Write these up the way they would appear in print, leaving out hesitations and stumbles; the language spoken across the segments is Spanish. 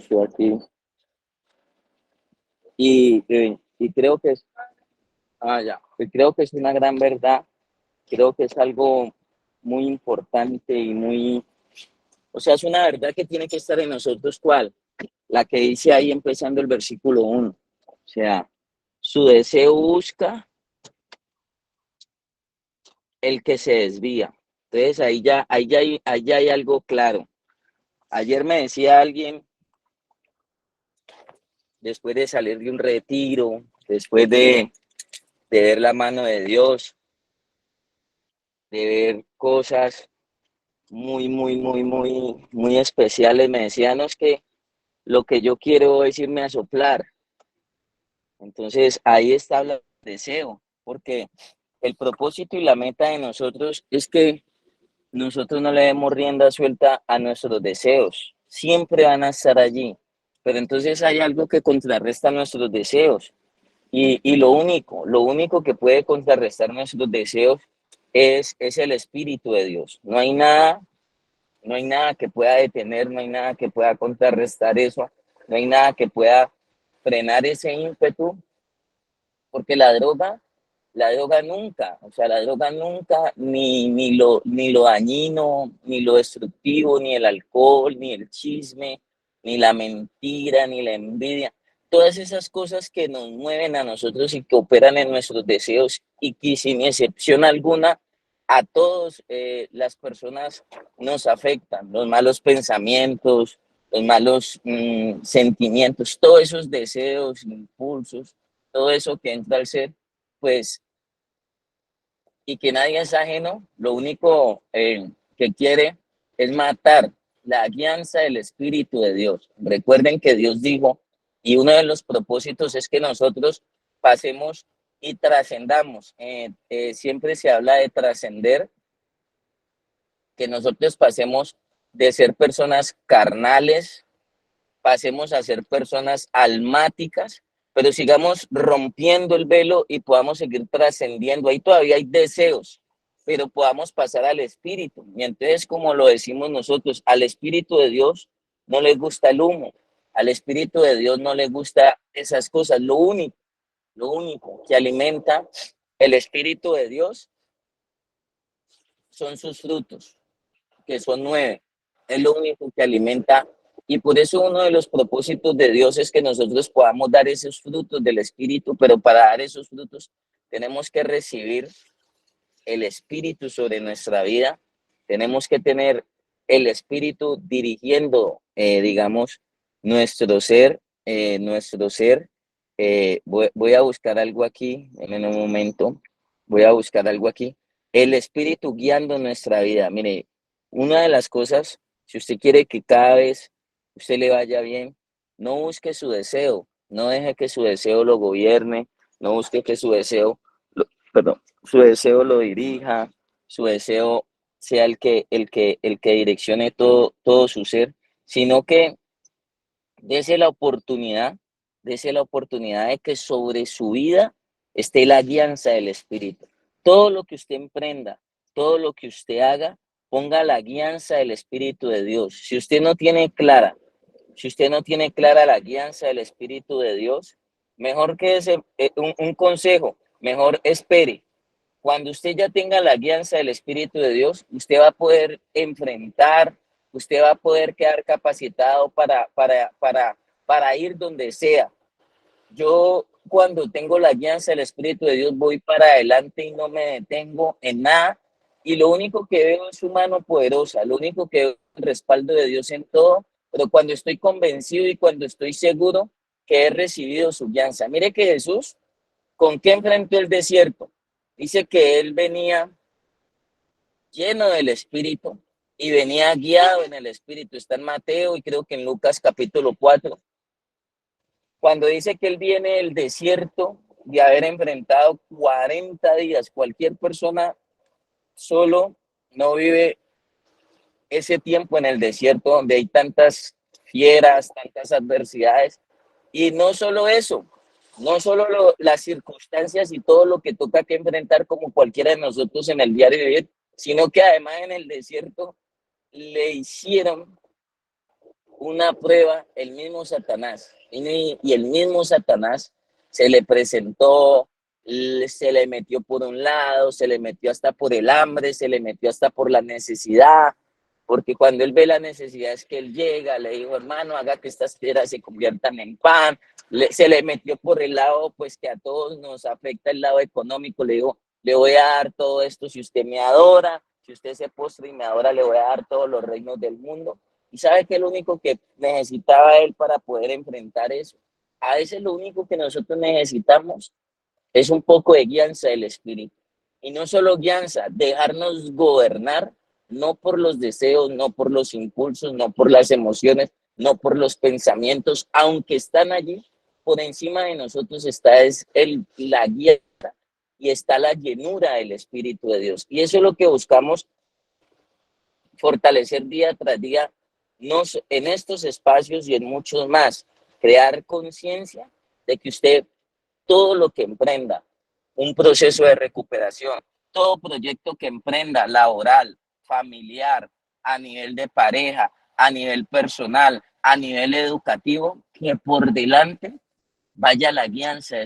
estoy aquí. Y creo que es, ya, y creo que es una gran verdad, creo que es algo muy importante y muy, o sea, es una verdad que tiene que estar en nosotros, ¿cuál? La que dice ahí empezando el versículo 1, o sea, su deseo busca el que se desvía. Entonces ahí ya hay algo claro. Ayer me decía alguien, después de salir de un retiro, después de ver la mano de Dios, de ver cosas muy especiales, me decían, no, es que lo que yo quiero es irme a soplar. Entonces ahí está el deseo, porque el propósito y la meta de nosotros es que nosotros no le demos rienda suelta a nuestros deseos, siempre van a estar allí, pero entonces hay algo que contrarresta nuestros deseos y lo único que puede contrarrestar nuestros deseos es el Espíritu de Dios. No hay nada que pueda detener, no hay nada que pueda contrarrestar eso, no hay nada que pueda frenar ese ímpetu, porque la droga nunca, o sea, la droga nunca, ni lo dañino, ni lo destructivo, ni el alcohol, ni el chisme, ni la mentira, ni la envidia, todas esas cosas que nos mueven a nosotros y que operan en nuestros deseos y que sin excepción alguna a todos las personas nos afectan, los malos pensamientos, los malos sentimientos, todos esos deseos, impulsos, todo eso que entra al ser, pues, y que nadie es ajeno, lo único que quiere es matar la guianza del Espíritu de Dios. Recuerden que Dios dijo, y uno de los propósitos es que nosotros pasemos y trascendamos. Siempre se habla de trascender, que nosotros pasemos de ser personas carnales, pasemos a ser personas almáticas, pero sigamos rompiendo el velo y podamos seguir trascendiendo. Ahí todavía hay deseos, pero podamos pasar al Espíritu. Y entonces, como lo decimos nosotros, al Espíritu de Dios no le gusta el humo, al Espíritu de Dios no le gusta esas cosas. Lo único que alimenta el Espíritu de Dios son sus frutos, que son 9. Es lo único que alimenta. Y por eso uno de los propósitos de Dios es que nosotros podamos dar esos frutos del Espíritu, pero para dar esos frutos tenemos que recibir el Espíritu sobre nuestra vida, tenemos que tener el Espíritu dirigiendo, digamos, nuestro ser, nuestro ser. Voy a buscar algo aquí en un momento, voy a buscar algo aquí. El Espíritu guiando nuestra vida. Mire, una de las cosas, si usted quiere que cada vez usted le vaya bien, no busque su deseo, no deje que su deseo lo gobierne, no busque que su deseo, perdón, su deseo lo dirija, su deseo sea el que direccione todo su ser, sino que dése la oportunidad, dése la oportunidad de que sobre su vida esté la guianza del Espíritu. Todo lo que usted emprenda, todo lo que usted haga, ponga la guianza del Espíritu de Dios. Si usted no tiene clara, si usted no tiene clara la guianza del Espíritu de Dios, mejor que ese, un consejo, mejor espere. Cuando usted ya tenga la guianza del Espíritu de Dios, usted va a poder enfrentar, usted va a poder quedar capacitado para ir donde sea. Yo cuando tengo la guianza del Espíritu de Dios voy para adelante y no me detengo en nada. Y lo único que veo es su mano poderosa, lo único que veo es el respaldo de Dios en todo, pero cuando estoy convencido y cuando estoy seguro que he recibido su guianza. Mire que Jesús, ¿con qué enfrentó el desierto? Dice que él venía lleno del Espíritu y venía guiado en el Espíritu. Está en Mateo y creo que en Lucas capítulo 4. Cuando dice que él viene del desierto de haber enfrentado 40 días, cualquier persona solo no vive ese tiempo en el desierto donde hay tantas fieras, tantas adversidades. Y no solo eso, no solo las circunstancias y todo lo que toca que enfrentar como cualquiera de nosotros en el diario vivir, sino que además en el desierto le hicieron una prueba el mismo Satanás. Y el mismo Satanás se le presentó, se le metió por un lado, se le metió hasta por el hambre, se le metió hasta por la necesidad, porque cuando él ve la necesidad es que él llega, le dijo, hermano, haga que estas piedras se conviertan en pan. Se le metió por el lado, pues que a todos nos afecta el lado económico, le dijo, le voy a dar todo esto si usted me adora, si usted se postra y me adora, le voy a dar todos los reinos del mundo. Y sabe que lo único que necesitaba él para poder enfrentar eso, a veces lo único que nosotros necesitamos es un poco de guianza del Espíritu. Y no solo guianza, dejarnos gobernar, no por los deseos, no por los impulsos, no por las emociones, no por los pensamientos, aunque están allí, por encima de nosotros está la guía y está la llenura del Espíritu de Dios. Y eso es lo que buscamos fortalecer día tras día en estos espacios y en muchos más. Crear conciencia de que usted, todo lo que emprenda, un proceso de recuperación, todo proyecto que emprenda, laboral, familiar, a nivel de pareja, a nivel personal, a nivel educativo, que por delante vaya la guianza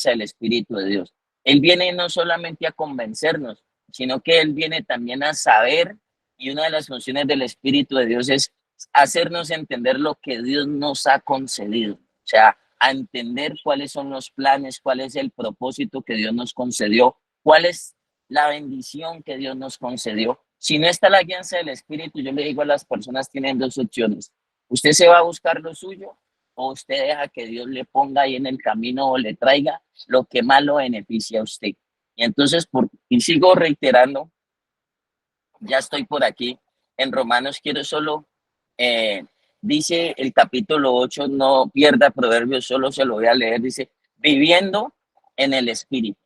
del Espíritu de Dios. Él viene no solamente a convencernos, sino que Él viene también a saber, y una de las funciones del Espíritu de Dios es hacernos entender lo que Dios nos ha concedido, o sea, a entender cuáles son los planes, cuál es el propósito que Dios nos concedió, cuál es la bendición que Dios nos concedió. Si no está la guianza del Espíritu, yo le digo a las personas, tienen dos opciones. Usted se va a buscar lo suyo, o usted deja que Dios le ponga ahí en el camino o le traiga lo que más lo beneficia a usted. Y entonces, y sigo reiterando, ya estoy por aquí, en Romanos quiero solo, dice el capítulo 8, no pierda Proverbios, solo se lo voy a leer, dice, viviendo en el Espíritu.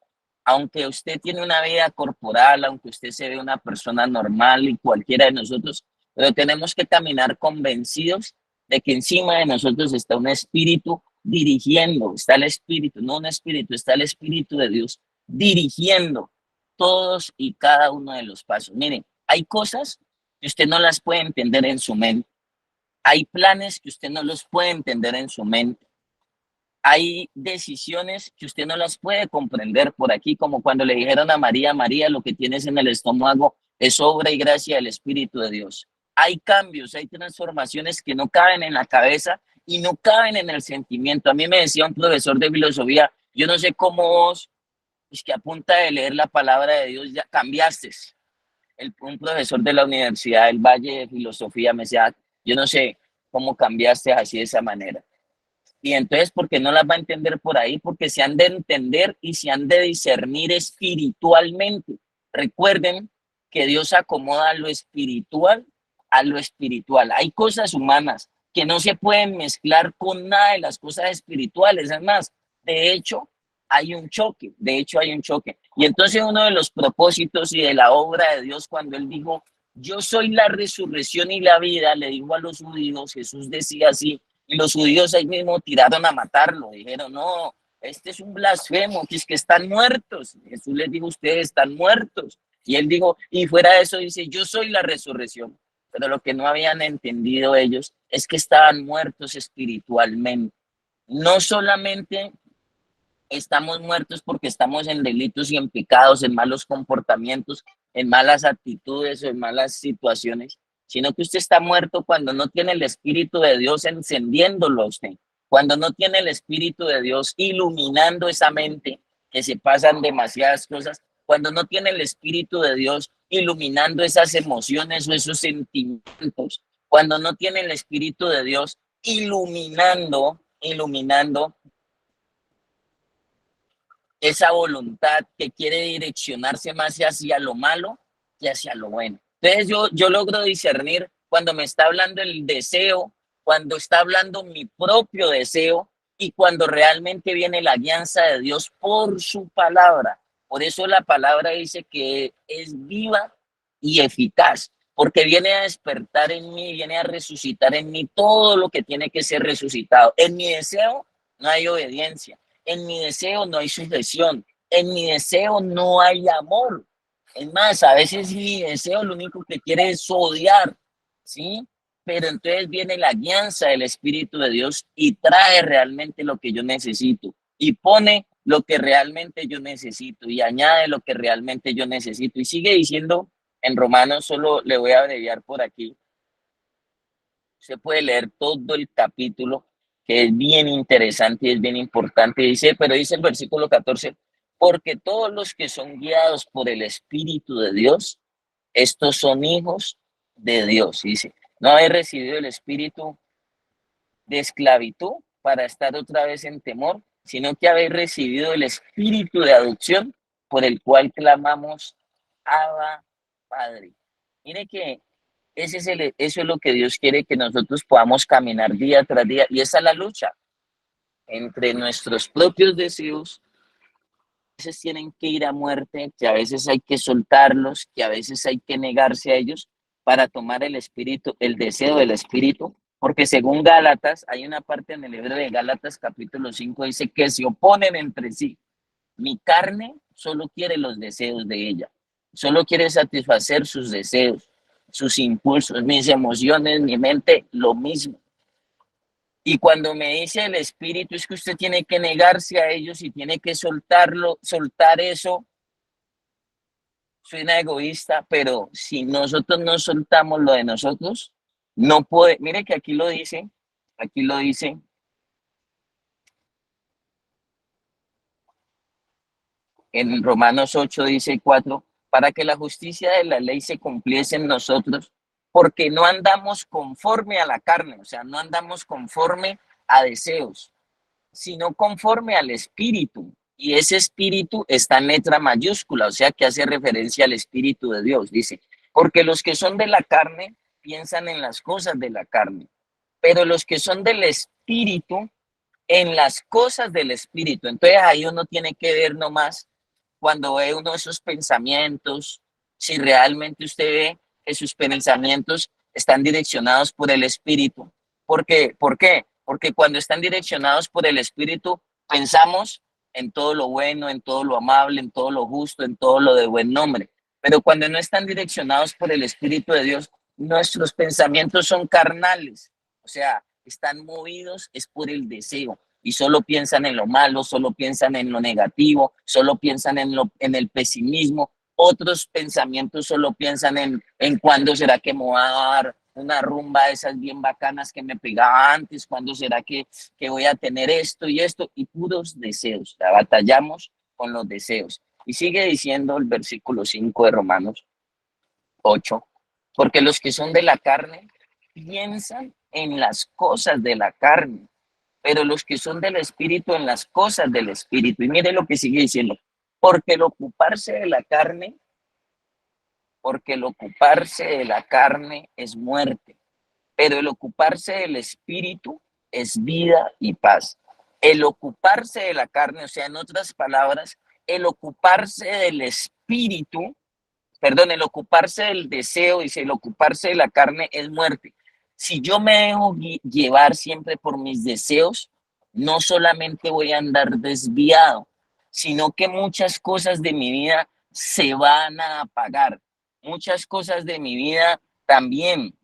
Aunque usted tiene una vida corporal, aunque usted se ve una persona normal y cualquiera de nosotros, pero tenemos que caminar convencidos de que encima de nosotros está un espíritu dirigiendo, está el espíritu, no un espíritu, está el espíritu de Dios dirigiendo todos y cada uno de los pasos. Miren, hay cosas que usted no las puede entender en su mente, hay planes que usted no los puede entender en su mente, hay decisiones que usted no las puede comprender por aquí, como cuando le dijeron a María, María, lo que tienes en el estómago es obra y gracia del Espíritu de Dios. Hay cambios, hay transformaciones que no caben en la cabeza y no caben en el sentimiento. A mí me decía un profesor de filosofía, yo no sé cómo vos, es que a punta de leer la palabra de Dios ya cambiaste. Un profesor de la Universidad del Valle de Filosofía me decía, yo no sé cómo cambiaste así de esa manera. Y entonces, ¿por qué no las va a entender por ahí? Porque se han de entender y se han de discernir espiritualmente. Recuerden que Dios acomoda lo espiritual a lo espiritual. Hay cosas humanas que no se pueden mezclar con nada de las cosas espirituales. Además, de hecho, hay un choque. Y entonces uno de los propósitos y de la obra de Dios, cuando Él dijo, yo soy la resurrección y la vida, le dijo a los judíos, Jesús decía así, y los judíos ahí mismo tiraron a matarlo. Dijeron, no, este es un blasfemo, que es que están muertos. Jesús les dijo, ustedes están muertos. Y él dijo, y fuera de eso dice, yo soy la resurrección. Pero lo que no habían entendido ellos es que estaban muertos espiritualmente. No solamente estamos muertos porque estamos en delitos y en pecados, en malos comportamientos, en malas actitudes o en malas situaciones, sino que usted está muerto cuando no tiene el Espíritu de Dios encendiéndolo a usted, cuando no tiene el Espíritu de Dios iluminando esa mente, que se pasan demasiadas cosas, cuando no tiene el Espíritu de Dios iluminando esas emociones o esos sentimientos, cuando no tiene el Espíritu de Dios iluminando esa voluntad que quiere direccionarse más hacia lo malo que hacia lo bueno. Entonces yo logro discernir cuando me está hablando el deseo, cuando está hablando mi propio deseo y cuando realmente viene la guianza de Dios por su palabra. Por eso la palabra dice que es viva y eficaz, porque viene a despertar en mí, viene a resucitar en mí todo lo que tiene que ser resucitado. En mi deseo no hay obediencia. En mi deseo no hay sujeción, en mi deseo no hay amor. Es más, a veces mi deseo lo único que quiere es odiar, ¿sí? pero entonces viene la guianza del Espíritu de Dios y trae realmente lo que yo necesito y pone lo que realmente yo necesito y añade lo que realmente yo necesito. Y sigue diciendo en Romanos, solo le voy a abreviar por aquí. Se puede leer todo el capítulo, que es bien interesante y es bien importante. Dice, pero dice el versículo 14, porque todos los que son guiados por el Espíritu de Dios, estos son hijos de Dios. Dice, no he recibido el espíritu de esclavitud para estar otra vez en temor, sino que habéis recibido el espíritu de adopción por el cual clamamos Abba, Padre. Mire que eso es lo que Dios quiere, que nosotros podamos caminar día tras día, y esa es la lucha entre nuestros propios deseos. A veces tienen que ir a muerte, que a veces hay que soltarlos, que a veces hay que negarse a ellos para tomar el espíritu, el deseo del espíritu, porque según Gálatas, hay una parte en el libro de Gálatas capítulo 5, dice que se oponen entre sí. Mi carne solo quiere los deseos de ella, solo quiere satisfacer sus deseos, sus impulsos, mis emociones, mi mente, lo mismo. Y cuando me dice el espíritu es que usted tiene que negarse a ellos y tiene que soltarlo, soltar eso, suena egoísta, pero si nosotros no soltamos lo de nosotros, no puede, mire que aquí lo dice en Romanos 8, dice 4, para que la justicia de la ley se cumpliese en nosotros, porque no andamos conforme a la carne, o sea, no andamos conforme a deseos, sino conforme al Espíritu. Y ese Espíritu está en letra mayúscula, o sea que hace referencia al Espíritu de Dios. Dice, porque los que son de la carne piensan en las cosas de la carne, pero los que son del Espíritu, en las cosas del Espíritu. Entonces ahí uno tiene que ver nomás cuando ve uno de esos pensamientos, si realmente usted ve que sus pensamientos están direccionados por el Espíritu. ¿Por qué? Porque cuando están direccionados por el Espíritu, pensamos en todo lo bueno, en todo lo amable, en todo lo justo, en todo lo de buen nombre. Pero cuando no están direccionados por el Espíritu de Dios, nuestros pensamientos son carnales, o sea, están movidos es por el deseo y solo piensan en lo malo, solo piensan en lo negativo, solo piensan en el pesimismo. Otros pensamientos solo piensan en cuándo será que me voy a dar una rumba de esas bien bacanas que me pegaba antes, cuándo será que voy a tener esto y puros deseos. La batallamos con los deseos. Y sigue diciendo el versículo 5 de Romanos 8, porque los que son de la carne piensan en las cosas de la carne, pero los que son del Espíritu en las cosas del Espíritu. Y mire lo que sigue diciendo, porque el ocuparse de la carne, porque el ocuparse de la carne es muerte, pero el ocuparse del Espíritu es vida y paz. El ocuparse de la carne, o sea, en otras palabras, el ocuparse del Espíritu, perdón, el ocuparse del deseo, dice, el ocuparse de la carne es muerte. Si yo me dejo llevar siempre por mis deseos, no solamente voy a andar desviado, sino que muchas cosas de mi vida se van a apagar. Muchas cosas de mi vida también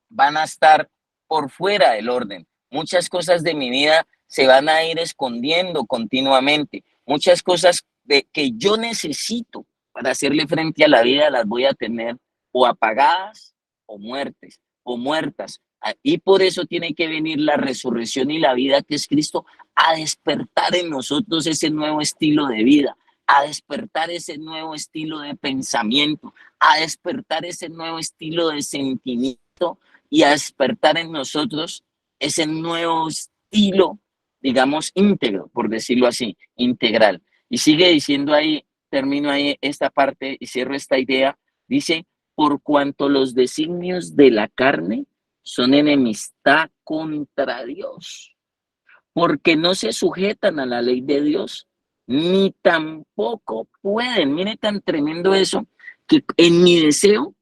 van a estar por fuera del orden. Muchas cosas de mi vida se van a ir escondiendo continuamente. Muchas cosas que yo necesito para hacerle frente a la vida las voy a tener o apagadas o muertas. Y por eso tiene que venir la resurrección y la vida que es Cristo a despertar en nosotros ese nuevo estilo de vida, a despertar ese nuevo estilo de pensamiento, a despertar ese nuevo estilo de sentimiento y a despertar en nosotros ese nuevo estilo, digamos, íntegro, por decirlo así, integral. Y sigue diciendo ahí, termino ahí esta parte y cierro esta idea, dice, por cuanto los designios de la carne son enemistad contra Dios, porque no se sujetan a la ley de Dios, ni tampoco pueden. Mire tan tremendo eso, que en mi deseo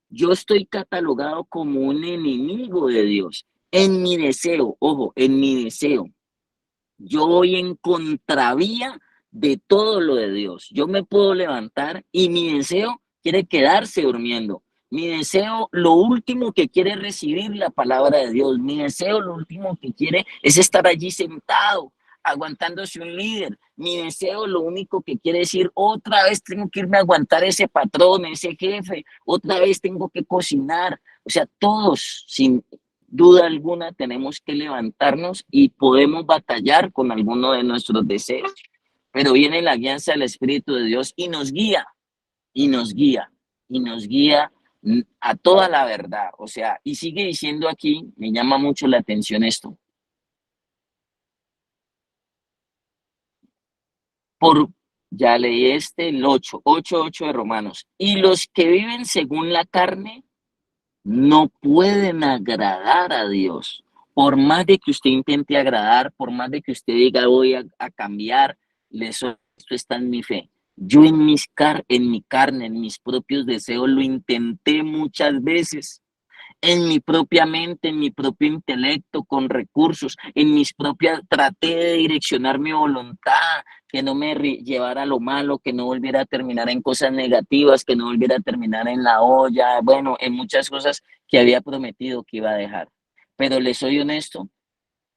yo estoy catalogado como un enemigo de Dios. En mi deseo, ojo, en mi deseo, yo voy en contravía de todo lo de Dios. Yo me puedo levantar y mi deseo quiere quedarse durmiendo. Mi deseo, lo último que quiere es recibir la palabra de Dios. Mi deseo, lo último que quiere es estar allí sentado, aguantándose un líder. Mi deseo, lo único que quiere decir, otra vez tengo que irme a aguantar ese patrón, ese jefe, otra vez tengo que cocinar. O sea, todos, sin duda alguna, tenemos que levantarnos y podemos batallar con alguno de nuestros deseos. Pero viene la guianza del Espíritu de Dios y nos guía, y nos guía, y nos guía a toda la verdad. O sea, y sigue diciendo aquí, me llama mucho la atención esto, por, ya leí el 8 de Romanos, y los que viven según la carne no pueden agradar a Dios. Por más de que usted intente agradar, por más de que usted diga voy a cambiar, esto está en mi fe. Yo en mi carne, en mis propios deseos, lo intenté muchas veces en mi propia mente, en mi propio intelecto, con recursos, en mis propias, traté de direccionar mi voluntad, que no me llevara a lo malo, que no volviera a terminar en cosas negativas, que no volviera a terminar en la olla, bueno, en muchas cosas que había prometido que iba a dejar. Pero les soy honesto,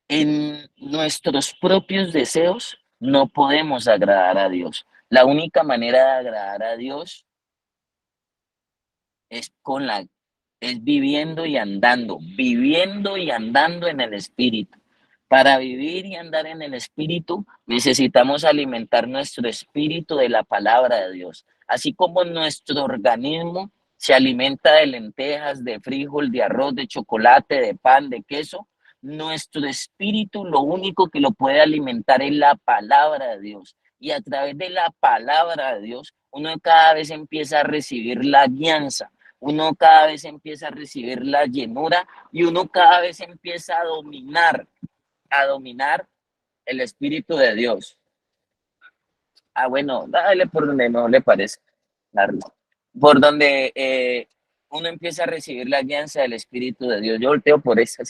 en nuestros propios deseos no podemos agradar a Dios. La única manera de agradar a Dios es es viviendo y andando en el Espíritu. Para vivir y andar en el Espíritu, necesitamos alimentar nuestro espíritu de la palabra de Dios. Así como nuestro organismo se alimenta de lentejas, de frijol, de arroz, de chocolate, de pan, de queso, nuestro espíritu lo único que lo puede alimentar es la palabra de Dios. Y a través de la palabra de Dios, uno cada vez empieza a recibir la guianza, uno cada vez empieza a recibir la llenura y uno cada vez empieza a dominar el Espíritu de Dios. Ah, bueno, dale por donde no le parece, darle. Por donde uno empieza a recibir la guianza del Espíritu de Dios. Yo volteo por eso,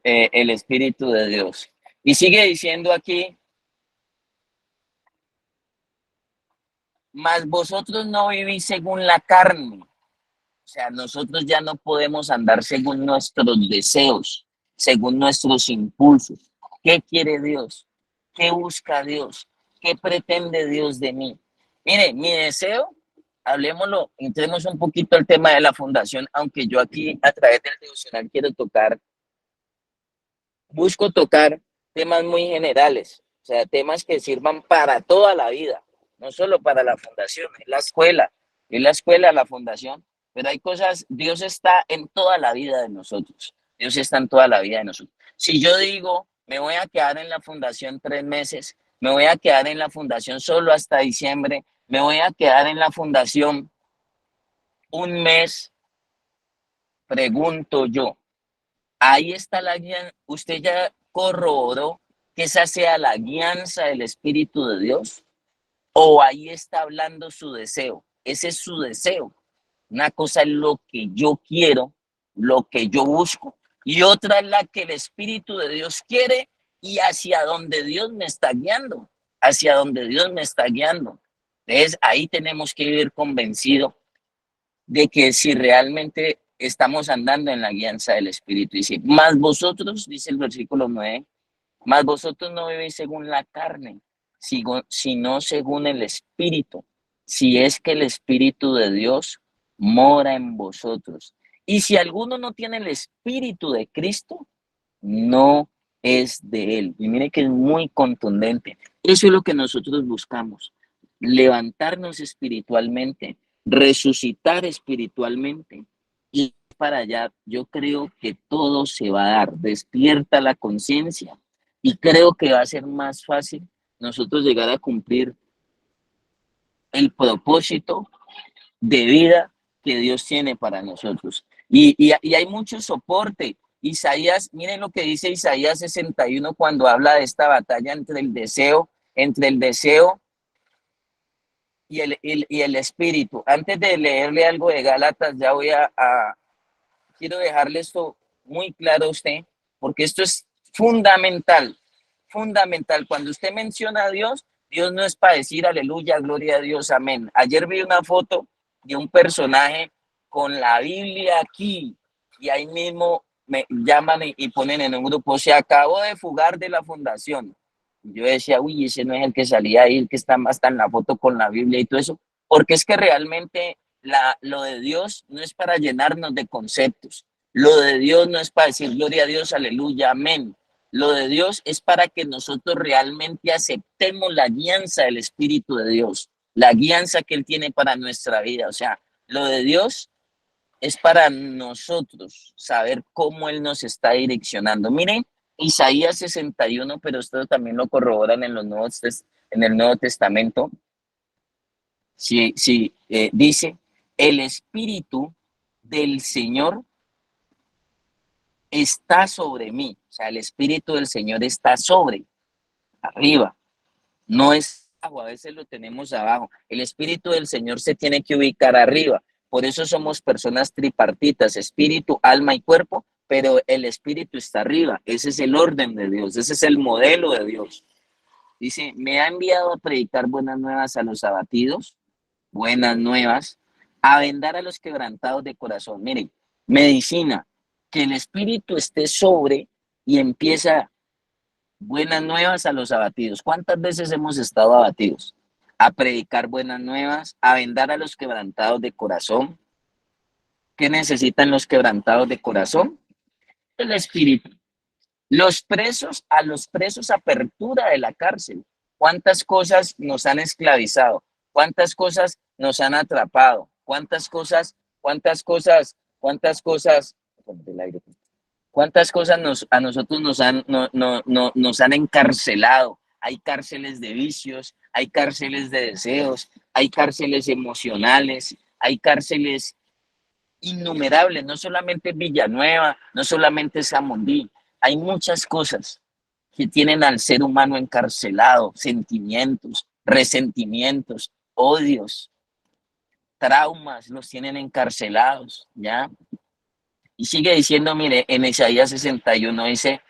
el Espíritu de Dios. Y sigue diciendo aquí, mas vosotros no vivís según la carne. O sea, nosotros ya no podemos andar según nuestros deseos, según nuestros impulsos. ¿Qué quiere Dios? ¿Qué busca Dios? ¿Qué pretende Dios de mí? Mire, mi deseo, hablemoslo, entremos un poquito al tema de la fundación, aunque yo aquí a través del devocional busco tocar temas muy generales, o sea, temas que sirvan para toda la vida, no solo para la fundación, es la escuela, la fundación, pero hay cosas, Dios está en toda la vida de nosotros, Dios está en toda la vida de nosotros. Si yo digo, me voy a quedar en la fundación 3 meses, me voy a quedar en la fundación solo hasta diciembre, me voy a quedar en la fundación un mes, pregunto yo, ahí está la guía. Usted ya corroboró que esa sea la guianza del Espíritu de Dios. O ahí está hablando su deseo. Ese es su deseo. Una cosa es lo que yo quiero, lo que yo busco. Y otra es la que el Espíritu de Dios quiere y hacia donde Dios me está guiando. Hacia donde Dios me está guiando. Entonces ahí tenemos que vivir convencidos de que si realmente estamos andando en la guianza del Espíritu. Dice, más vosotros, dice el versículo 9, más vosotros no vivís según la carne, sino según el Espíritu, si es que el Espíritu de Dios mora en vosotros. Y si alguno no tiene el Espíritu de Cristo, no es de él. Y mire que es muy contundente. Eso es lo que nosotros buscamos, levantarnos espiritualmente, resucitar espiritualmente y para allá yo creo que todo se va a dar, despierta la conciencia y creo que va a ser más fácil nosotros llegar a cumplir el propósito de vida que Dios tiene para nosotros. Y hay mucho soporte. Isaías, miren lo que dice Isaías 61 cuando habla de esta batalla entre el deseo y el espíritu. Antes de leerle algo de Gálatas, ya quiero dejarle esto muy claro a usted, porque esto es fundamental, fundamental. Cuando usted menciona a Dios, Dios no es para decir aleluya, gloria a Dios, amén. Ayer vi una foto de un personaje con la Biblia aquí, y ahí mismo me llaman y ponen en un grupo, se acabó de fugar de la fundación. Yo decía, uy, ese no es el que salía ahí, el que está hasta en la foto con la Biblia y todo eso, porque es que realmente lo de Dios no es para llenarnos de conceptos, lo de Dios no es para decir gloria a Dios, aleluya, amén. Lo de Dios es para que nosotros realmente aceptemos la guianza del Espíritu de Dios, la guianza que Él tiene para nuestra vida. O sea, lo de Dios es para nosotros saber cómo Él nos está direccionando. Miren, Isaías 61, pero esto también lo corroboran en, en el Nuevo Testamento. Sí, sí, dice, el Espíritu del Señor está sobre mí. O sea, el Espíritu del Señor está sobre, arriba. No es abajo, a veces lo tenemos abajo. El Espíritu del Señor se tiene que ubicar arriba. Por eso somos personas tripartitas, espíritu, alma y cuerpo, pero el Espíritu está arriba. Ese es el orden de Dios, ese es el modelo de Dios. Dice, me ha enviado a predicar buenas nuevas a los abatidos, buenas nuevas, a vendar a los quebrantados de corazón. Miren, medicina, que el Espíritu esté sobre y empieza buenas nuevas a los abatidos. ¿Cuántas veces hemos estado abatidos? A predicar buenas nuevas, a vendar a los quebrantados de corazón. ¿Qué necesitan los quebrantados de corazón? El Espíritu. Los presos, a los presos, apertura de la cárcel. ¿Cuántas cosas nos han esclavizado? ¿Cuántas cosas nos han atrapado? Cuántas cosas, cuántas cosas a nosotros nos han encarcelado? Hay cárceles de vicios, hay cárceles de deseos, hay cárceles emocionales, hay cárceles innumerables, no solamente Villanueva, no solamente Samondí, hay muchas cosas que tienen al ser humano encarcelado, sentimientos, resentimientos, odios, traumas, los tienen encarcelados, ¿ya? Y sigue diciendo, mire, en Isaías 61 dice,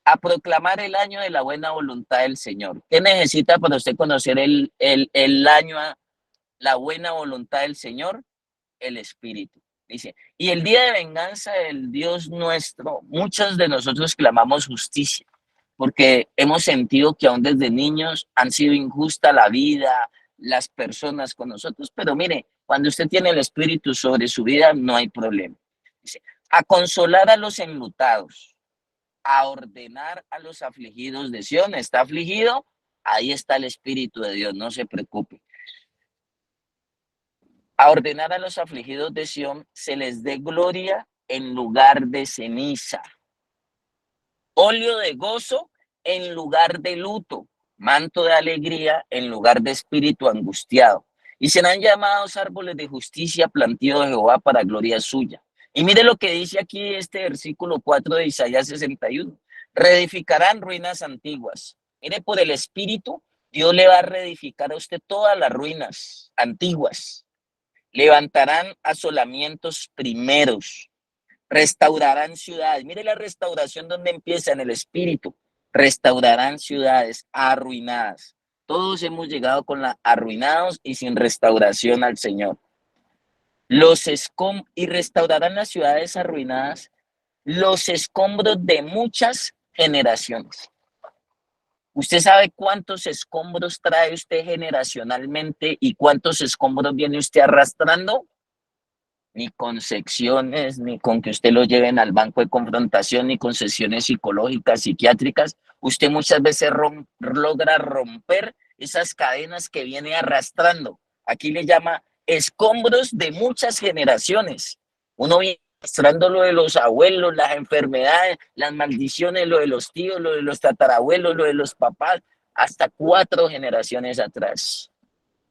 a proclamar el año de la buena voluntad del Señor. ¿Qué necesita para usted conocer el año, la buena voluntad del Señor? El Espíritu. Dice, y el día de venganza del Dios nuestro, muchos de nosotros clamamos justicia, porque hemos sentido que aún desde niños han sido injusta la vida, las personas con nosotros, pero mire, cuando usted tiene el Espíritu sobre su vida, no hay problema. Dice, a consolar a los enlutados, a ordenar a los afligidos de Sión. ¿Está afligido? Ahí está el Espíritu de Dios, no se preocupe. A ordenar a los afligidos de Sión se les dé gloria en lugar de ceniza, óleo de gozo en lugar de luto, manto de alegría en lugar de espíritu angustiado. Y serán llamados árboles de justicia, plantío de Jehová para gloria suya. Y mire lo que dice aquí este versículo 4 de Isaías 61. Reedificarán ruinas antiguas. Mire, por el Espíritu, Dios le va a reedificar a usted todas las ruinas antiguas. Levantarán asolamientos primeros, restaurarán ciudades. Mire la restauración donde empieza en el espíritu. Restaurarán ciudades arruinadas. Todos hemos llegado con la arruinados y sin restauración al Señor. Y restaurarán las ciudades arruinadas, los escombros de muchas generaciones. ¿Usted sabe cuántos escombros trae usted generacionalmente y cuántos escombros viene usted arrastrando? Ni con secciones, ni con que usted lo lleven al banco de confrontación, ni con sesiones psicológicas, psiquiátricas. Usted muchas veces logra romper esas cadenas que viene arrastrando. Aquí le llama escombros de muchas generaciones. Uno viene arrastrando lo de los abuelos, las enfermedades, las maldiciones, lo de los tíos, lo de los tatarabuelos, lo de los papás, hasta 4 generaciones atrás,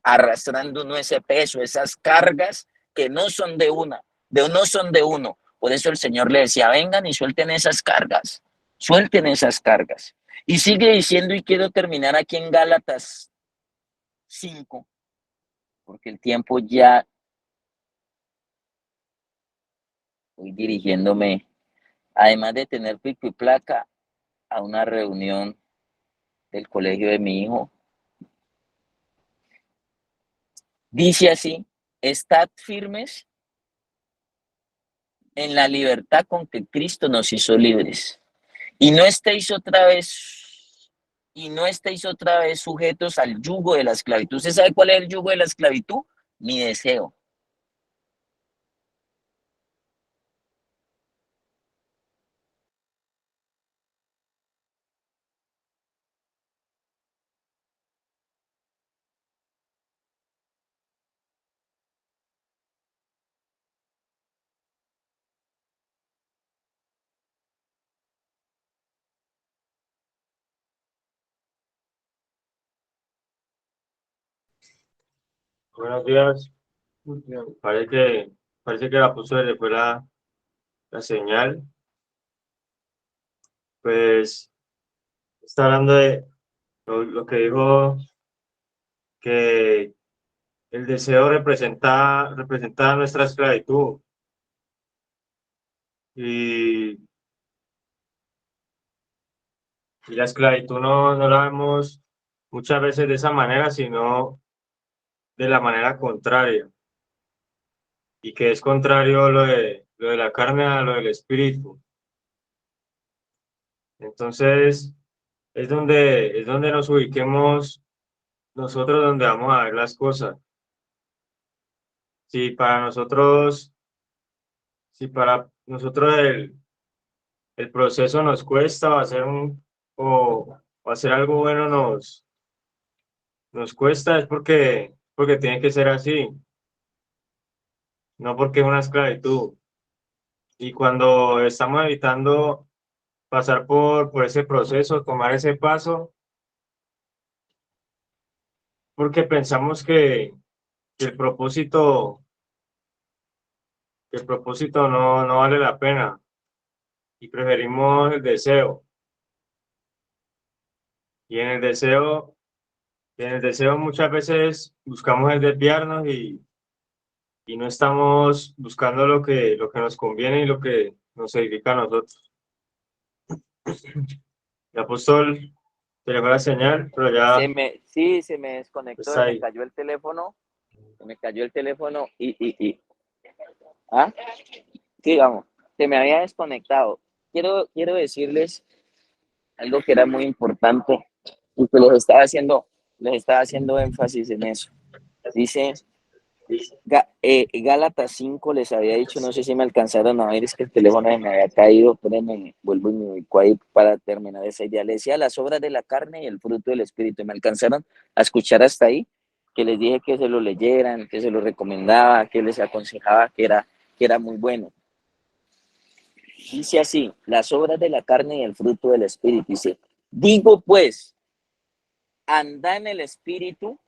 arrastrando uno ese peso, esas cargas que no son de no son de uno. Por eso el Señor le decía, vengan y suelten esas cargas, suelten esas cargas. Y sigue diciendo, y quiero terminar aquí en Gálatas 5, porque el tiempo ya, voy dirigiéndome, además de tener pico y placa, a una reunión del colegio de mi hijo. Dice así, estad firmes en la libertad con que Cristo nos hizo libres. Y no estéis otra vez, y no estéis otra vez sujetos al yugo de la esclavitud. ¿Usted sabe cuál es el yugo de la esclavitud? Mi deseo. Buenos días. Parece que la puso después la señal. Pues está hablando de lo que dijo que el deseo representa nuestra esclavitud. Y, y la esclavitud no la vemos muchas veces de esa manera, sino de la manera contraria. Y que es contrario lo de la carne a lo del espíritu. Entonces, es donde nos ubiquemos nosotros, donde vamos a ver las cosas. Si para nosotros, si para nosotros el proceso nos cuesta o o hacer algo bueno nos cuesta, es porque tiene que ser así, no porque es una esclavitud. Y cuando estamos evitando pasar por ese proceso, tomar ese paso, porque pensamos que que el propósito no vale la pena y preferimos el deseo. Y en el deseo muchas veces buscamos el desviarnos y no estamos buscando lo que nos conviene y lo que nos edifica a nosotros. El apóstol se le fue la señal, pero ya Sí, se me desconectó, está se me ahí. cayó el teléfono, se me cayó el teléfono ¿ah? Sí, vamos, se me había desconectado. Quiero decirles algo que era muy importante y que les estaba haciendo énfasis en eso. Dice, Gálatas 5 les había dicho, no sé si me alcanzaron a ver, es que el teléfono me había caído, pero me vuelvo y me ubico ahí para terminar esa idea. Le decía las obras de la carne y el fruto del espíritu. ¿Me alcanzaron a escuchar hasta ahí? Que les dije que se lo leyeran, que se lo recomendaba, que les aconsejaba que era muy bueno. Dice así, las obras de la carne y el fruto del espíritu. Dice, digo pues, anda en el espíritu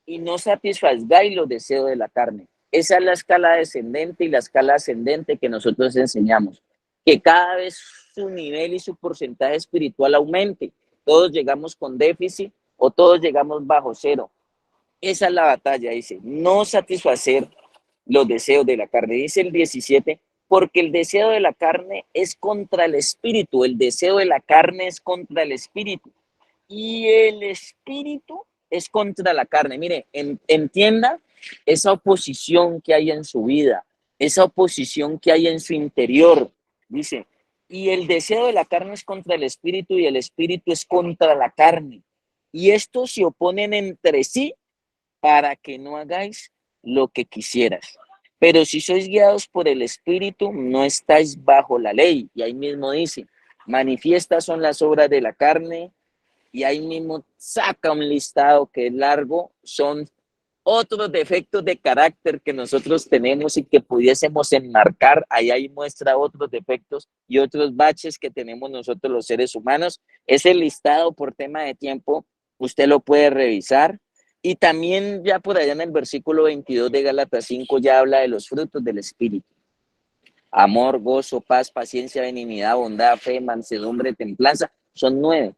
y no satisfagáis los deseos de la carne. Esa es la escala descendente y la escala ascendente que nosotros enseñamos. Que cada vez su nivel y su porcentaje espiritual aumente. Todos llegamos con déficit o todos llegamos bajo cero. Esa es la batalla, dice, no satisfacer los deseos de la carne. Dice el 17, porque el deseo de la carne es contra el espíritu, el deseo de la carne es contra el espíritu y el espíritu es contra la carne. Mire, entienda esa oposición que hay en su vida, esa oposición que hay en su interior. Dice, y el deseo de la carne es contra el espíritu y el espíritu es contra la carne. Y estos se oponen entre sí para que no hagáis lo que quisieras. Pero si sois guiados por el Espíritu, no estáis bajo la ley. Y ahí mismo dice, manifiestas son las obras de la carne, y ahí mismo saca un listado que es largo, son otros defectos de carácter que nosotros tenemos y que pudiésemos enmarcar. Ahí muestra otros defectos y otros baches que tenemos nosotros los seres humanos. Ese listado por tema de tiempo, usted lo puede revisar. Y también ya por allá en el versículo 22 de Gálatas 5 ya habla de los frutos del Espíritu. Amor, gozo, paz, paciencia, benignidad, bondad, fe, mansedumbre, templanza. Son 9.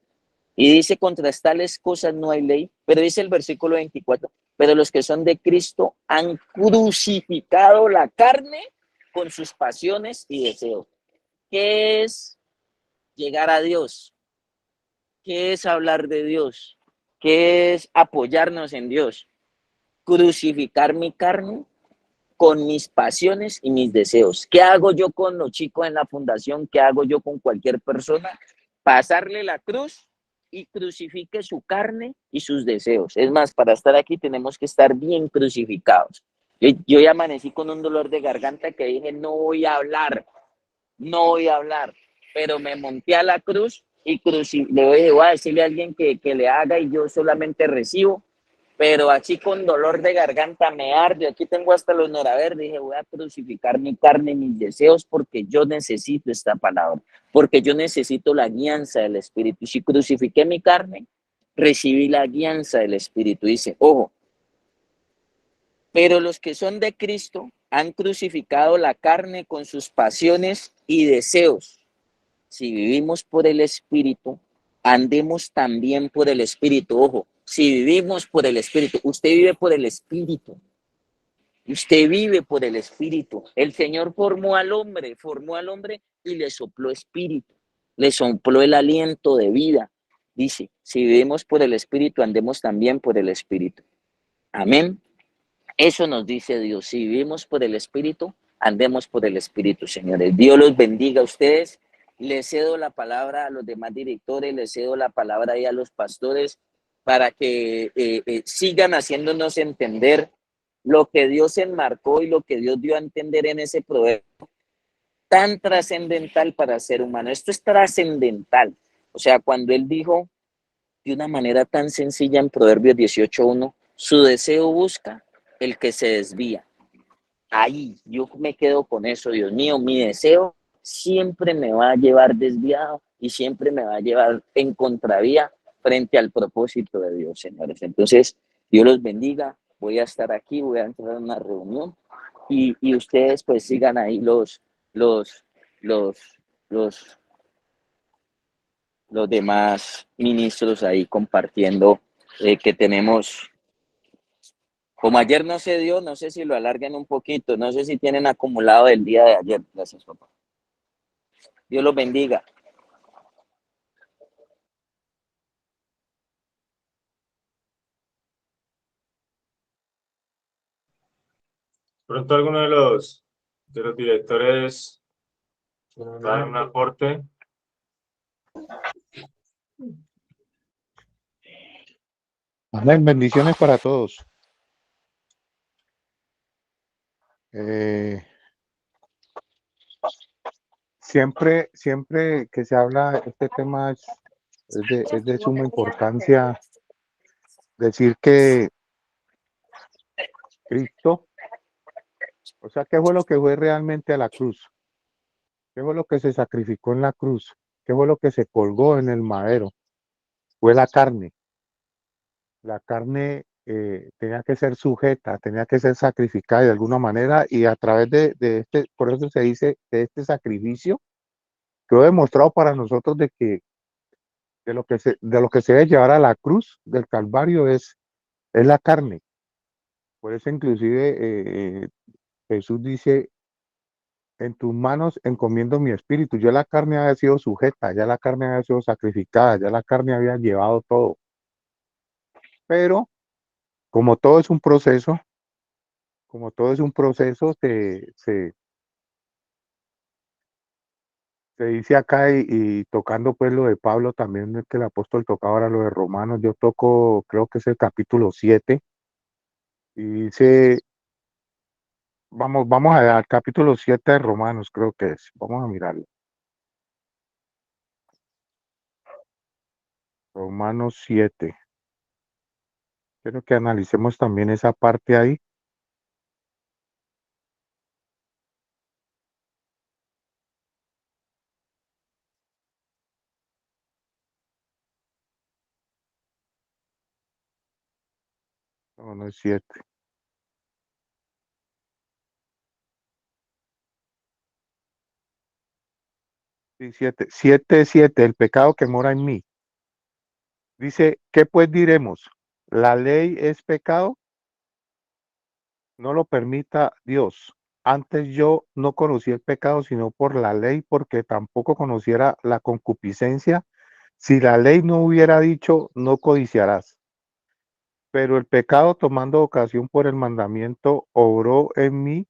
Y dice, contra tales cosas no hay ley, pero dice el versículo 24, pero los que son de Cristo han crucificado la carne con sus pasiones y deseos. ¿Qué es llegar a Dios? ¿Qué es hablar de Dios? ¿Qué es apoyarnos en Dios? Crucificar mi carne con mis pasiones y mis deseos. ¿Qué hago yo con los chicos en la fundación? ¿Qué hago yo con cualquier persona? Pasarle la cruz y crucifique su carne y sus deseos. Es más, para estar aquí tenemos que estar bien crucificados. Yo ya amanecí con un dolor de garganta que dije, no voy a hablar, no voy a hablar, pero me monté a la cruz y le voy a decirle a alguien que le haga y yo solamente recibo, pero así con dolor de garganta me arde, aquí tengo hasta los noraverde, dije voy a crucificar mi carne y mis deseos porque yo necesito esta palabra, porque yo necesito la guianza del Espíritu. Y si crucifiqué mi carne, recibí la guianza del Espíritu. Dice, ojo, pero los que son de Cristo han crucificado la carne con sus pasiones y deseos. Si vivimos por el Espíritu, andemos también por el Espíritu. Ojo, si vivimos por el Espíritu, usted vive por el Espíritu. Usted vive por el Espíritu. El Señor formó al hombre y le sopló espíritu, le sopló el aliento de vida. Dice, si vivimos por el Espíritu, andemos también por el Espíritu. Amén. Eso nos dice Dios. Si vivimos por el Espíritu, andemos por el Espíritu, señores. Dios los bendiga a ustedes. Les cedo la palabra a los demás directores, les cedo la palabra ahí a los pastores para que sigan haciéndonos entender lo que Dios enmarcó y lo que Dios dio a entender en ese proverbio tan trascendental para el ser humano. Esto es trascendental. O sea, cuando él dijo de una manera tan sencilla en Proverbios 18:1, su deseo busca el que se desvía. Ahí yo me quedo con eso, Dios mío, mi deseo siempre me va a llevar desviado y siempre me va a llevar en contravía frente al propósito de Dios, señores. Entonces, Dios los bendiga, voy a estar aquí, voy a entrar en una reunión y ustedes pues sigan ahí los, los, los, los demás ministros ahí compartiendo que tenemos. Como ayer no se dio, no sé si lo alarguen un poquito, no sé si tienen acumulado el día de ayer. Gracias, papá. Dios los bendiga. Pronto alguno de los directores da un aporte. Amén. Bendiciones para todos. Siempre que se habla este tema es de suma importancia decir que Cristo, o sea, ¿qué fue lo que fue realmente a la cruz? ¿Qué fue lo que se sacrificó en la cruz? ¿Qué fue lo que se colgó en el madero? Fue la carne. La carne tenía que ser sujeta, tenía que ser sacrificada de alguna manera y a través de este, por eso se dice, de este sacrificio, quedó demostrado para nosotros de que de lo que se debe llevar a la cruz del Calvario es la carne. Por eso inclusive Jesús dice, en tus manos encomiendo mi espíritu. Ya la carne había sido sujeta, ya la carne había sido sacrificada, ya la carne había llevado todo. Pero como todo es un proceso, se dice acá y tocando pues lo de Pablo también, que el apóstol tocaba ahora lo de Romanos, yo toco, creo que es el capítulo 7, y dice, vamos al capítulo 7 de Romanos, creo que es, vamos a mirarlo. Romanos 7. Quiero que analicemos también esa parte ahí. No, no es 7. Sí, 7. 7, el pecado que mora en mí. Dice, ¿qué pues diremos? ¿La ley es pecado? No lo permita Dios. Antes yo no conocí el pecado sino por la ley, porque tampoco conociera la concupiscencia, si la ley no hubiera dicho, no codiciarás. Pero el pecado, tomando ocasión por el mandamiento, obró en mí,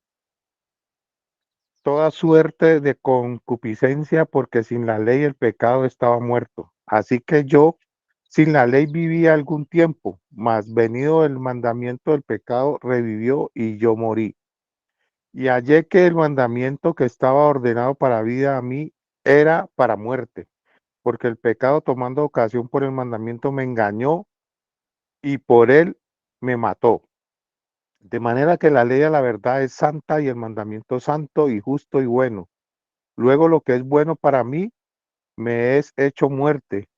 toda suerte de concupiscencia, porque sin la ley el pecado estaba muerto. Así que yo sin la ley vivía algún tiempo, mas venido el mandamiento del pecado revivió y yo morí. Y hallé que el mandamiento que estaba ordenado para vida a mí era para muerte, porque el pecado tomando ocasión por el mandamiento me engañó y por él me mató. De manera que la ley de la verdad es santa y el mandamiento santo y justo y bueno. Luego lo que es bueno para mí me es hecho muerte.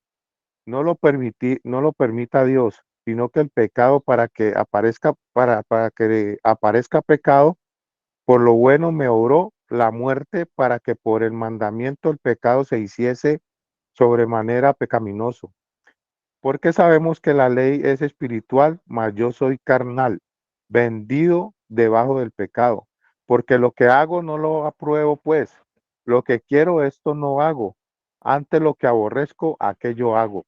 No lo permita Dios, sino que el pecado para que aparezca pecado, por lo bueno me obró la muerte para que por el mandamiento el pecado se hiciese sobremanera pecaminoso. Porque sabemos que la ley es espiritual, mas yo soy carnal, vendido debajo del pecado. Porque lo que hago no lo apruebo, pues. Lo que quiero, esto no hago. Antes lo que aborrezco, aquello hago.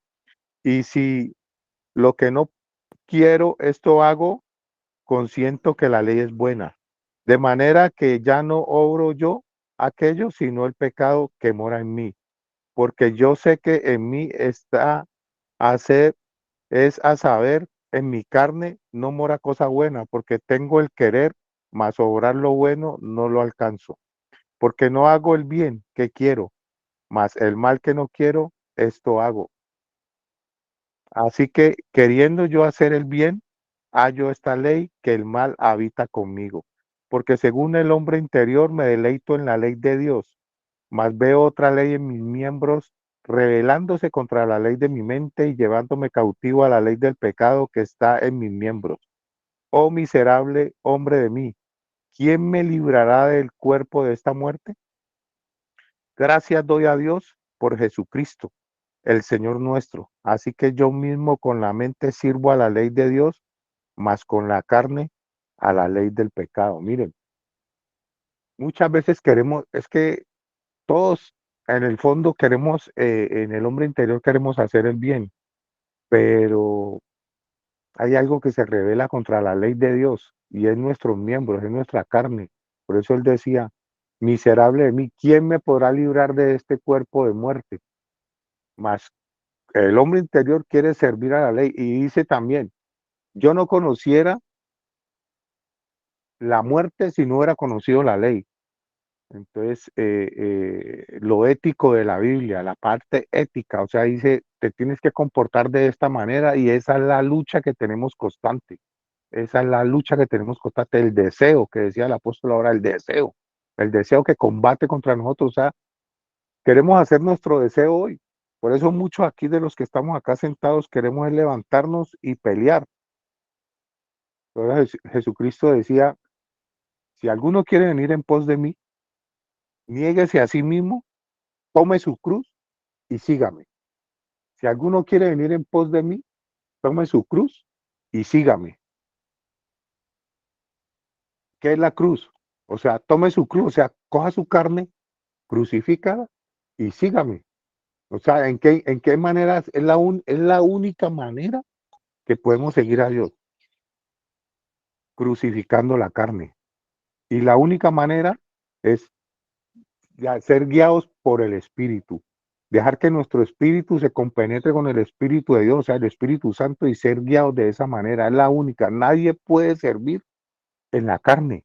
Y si lo que no quiero, esto hago, consiento que la ley es buena. De manera que ya no obro yo aquello, sino el pecado que mora en mí. Porque yo sé que en mí está hacer es a saber, en mi carne no mora cosa buena, porque tengo el querer, mas obrar lo bueno no lo alcanzo. Porque no hago el bien que quiero, mas el mal que no quiero, esto hago. Así que queriendo yo hacer el bien, hallo esta ley que el mal habita conmigo. Porque según el hombre interior me deleito en la ley de Dios, mas veo otra ley en mis miembros, rebelándose contra la ley de mi mente y llevándome cautivo a la ley del pecado que está en mis miembros. Oh miserable hombre de mí, ¿quién me librará del cuerpo de esta muerte? Gracias doy a Dios por Jesucristo, el Señor nuestro. Así que yo mismo con la mente sirvo a la ley de Dios, mas con la carne a la ley del pecado. Miren, muchas veces queremos, es que todos en el fondo queremos, en el hombre interior queremos hacer el bien, pero hay algo que se revela contra la ley de Dios y es nuestros miembros, es nuestra carne. Por eso él decía, miserable de mí, ¿quién me podrá librar de este cuerpo de muerte? Mas el hombre interior quiere servir a la ley y dice también, yo no conociera la muerte si no hubiera conocido la ley. Entonces, lo ético de la Biblia, la parte ética, o sea, dice, te tienes que comportar de esta manera y esa es la lucha que tenemos constante. Esa es la lucha que tenemos constante, el deseo que decía el apóstol ahora, el deseo que combate contra nosotros. O sea, queremos hacer nuestro deseo hoy. Por eso muchos aquí de los que estamos acá sentados queremos es levantarnos y pelear. Entonces, Jesucristo decía, si alguno quiere venir en pos de mí, niéguese a sí mismo, tome su cruz y sígame. Si alguno quiere venir en pos de mí, tome su cruz y sígame. ¿Qué es la cruz? O sea, tome su cruz, o sea, coja su carne, crucifícala y sígame. O sea, en qué manera es la única manera que podemos seguir a Dios? Crucificando la carne. Y la única manera es ser guiados por el Espíritu. Dejar que nuestro espíritu se compenetre con el Espíritu de Dios, o sea, el Espíritu Santo, y ser guiados de esa manera. Es la única. Nadie puede servir en la carne.